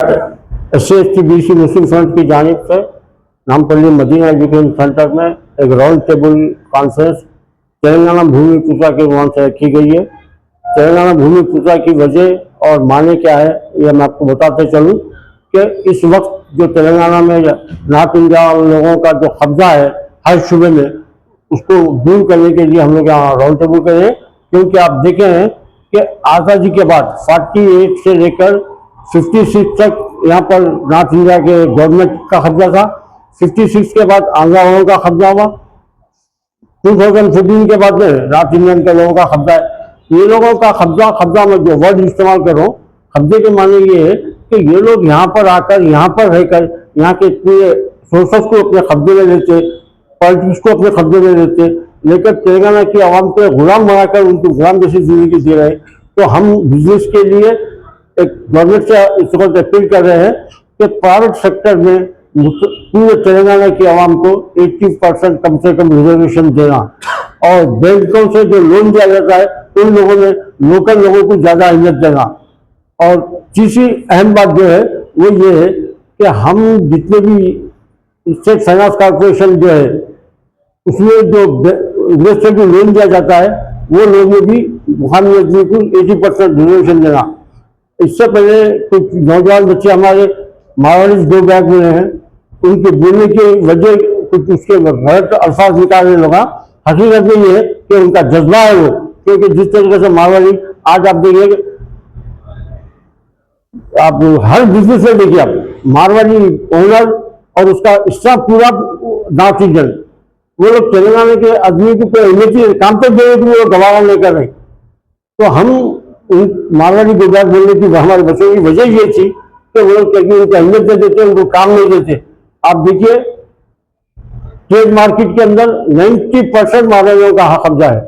SC/ST/BC मुस्लिम front की जानिब से नामपल्ली मदीना एजुकेशन सेंटर में एक राउंड टेबल कॉन्फ्रेंस तेलंगाना भूमि पूजा के नाम से रखी गई है। तेलंगाना भूमि पूजा की वजह और माने क्या है यह मैं आपको बताते चलूँ कि इस वक्त जो तेलंगाना में नॉर्थ इंडिया लोगों का जो कब्जा है हर सूबे में, उसको दूर करने के लिए हम लोग यहाँ राउंड टेबल कर रहे हैं। क्योंकि आप देखे हैं कि आज़ादी के बाद 48 से लेकर 56 तक यहाँ पर नॉर्थ इंडिया के गवर्नमेंट का कब्जा था। 56 के बाद आंध्रा वालों का कब्जा हुआ। 2014 के बाद में नॉर्थ इंडियन के लोगों का कब्जा है। ये लोगों का कब्जा में जो वर्ड इस्तेमाल कर रहा हूँ, कब्जे के माने ये है कि ये लोग यहाँ पर आकर, यहाँ पर रहकर यहाँ के पूरे सोर्सेस को अपने कब्जे में लेते, पॉलिटिक्स को अपने कब्जे में लेते, लेकर तेलंगाना की आवाम को गुलाम बनाकर उनको गुलाम जैसी जिंदगी दे रहे। तो हम बिजनेस के लिए एक गवर्नमेंट से इस वक्त अपील कर रहे हैं कि प्राइवेट सेक्टर में पूरे तेलंगाना की आवाम को 80% कम से कम रिजर्वेशन देना, और बैंकों से जो लोन दिया जाता है उन लोगों में लोकल लोगों को ज्यादा अहमियत देना। और तीसरी अहम बात जो है वो ये है कि हम जितने भी स्टेट फाइनेंस कॉर्पोरेशन जो है उसमें जो इन्वेस्टर को लोन दिया जाता है वो लोन में भी मुकामी आदमी को 80% रिजर्वेशन देना। इससे पहले कुछ नौजवान बच्चे हमारे मारवाड़ी 2 बैग में हैं, उनके बोलने की वजह कुछ उसके गलत अल्फाज निकालने लगा। हकीकत में ये है कि उनका जज्बा है वो, क्योंकि जिस तरीके से मारवाड़ी आज आप देखिए, आप हर बिजनेस में देखिए, आप मारवाड़ी ओनर और उसका स्टाफ पूरा नॉर्थ इंडियन, वो लोग तेलंगाना के आदमी को कोई काम पर देने के लिए गवारा नहीं कर रहे। तो हम मारवाड़ी गुजरात बोलने की हमारे बच्चों की वजह ये थी कि वो लोग उनको अहमियत दे देते, उनको काम नहीं देते। आप देखिए ट्रेड मार्केट के अंदर 90% मारवाड़ियों का कब्जा है,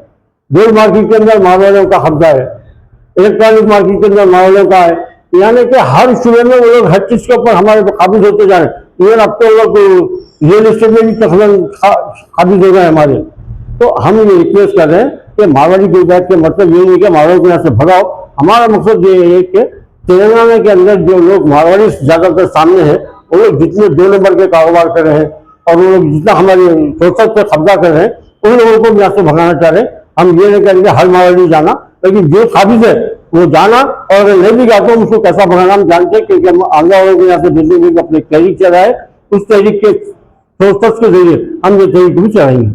गोल्ड मार्केट के अंदर मारवाड़ियों का कब्जा है, इलेक्ट्रॉनिक मार्केट के अंदर मारवाड़ियों का है। यानी कि हर सूबे में वो लोग हर चीज के ऊपर हमारे काबिज होते जा रहे हैं। इवन अब तो लोग रियल एस्टेट में भी तकरीबन काबिज हो गए हमारे। तो हम ये रिक्वेस्ट कर रहे हैं कि मारवाड़ी गुजरात के मतलब ये नहीं कि मारवाड़ी को यहाँ से भगाओ। हमारा मकसद ये है कि तेलंगाना के अंदर जो लोग मारवाड़ी ज्यादातर सामने है, वो लोग जितने 2 नंबर के कारोबार कर रहे हैं और वो लोग जितना हमारे सोर्सेस पे कब्जा कर रहे हैं, उन लोगों को भी यहाँ से भगाना चाह रहे हैं। हम ये नहीं करेंगे हर मारवाड़ी जाना, लेकिन जो काबिज है वो जाना, और अगर नहीं भी गया तो उसको कैसा भगाना हम जानते हैं। क्योंकि हम आंध्रा वालों को यहाँ से बिल्डिंग अपने तहरीक चलाए, उस तहरीक के सोर्सेस के जरिए हम ये तहरीक भी चलाएंगे।